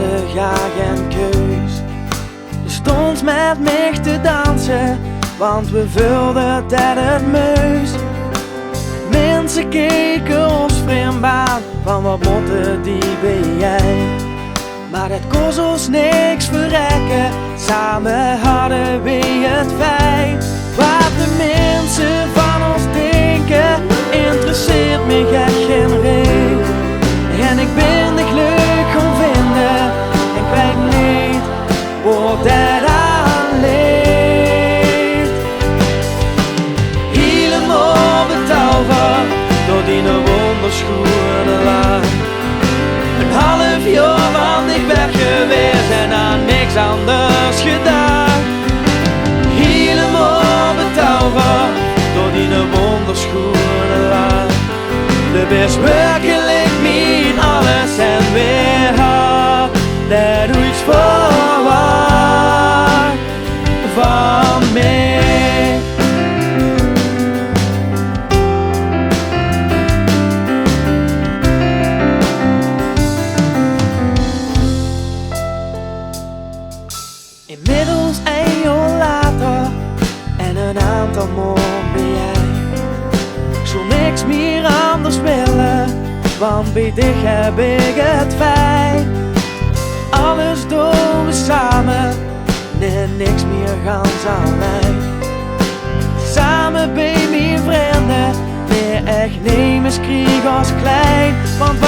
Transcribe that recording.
hadden ja geen keus. Je stond met mij te dansen, want we vulden dat het meus. Mensen keken ons vreemd aan, van wat moeten die ben jij? Maar het kost ons niks verrekken, samen hadden we het fijn. Wat de mensen van ons denken, interesseert me echt geen reet. En ik ben de geluk gaan vinden, en ik weet niet waar dat aan ligt. Helemaal betoverd door die wonderschoenen lang. Een half jaar want ik ben geweest en aan niks anders gedaan. Helemaal betoverd door die wonderschoenen lang. De best werkelijk mijn alles en weer had dat doe iets verwacht van mij. Inmiddels een jaar later en een aantal maanden ben jij. Ik zou niks meer anders willen, want bij dich heb ik het fijn. Alles doen we samen, nee niks meer gans alleen. Samen bij mijn vrienden, meer echt nemen krieg als klein. Want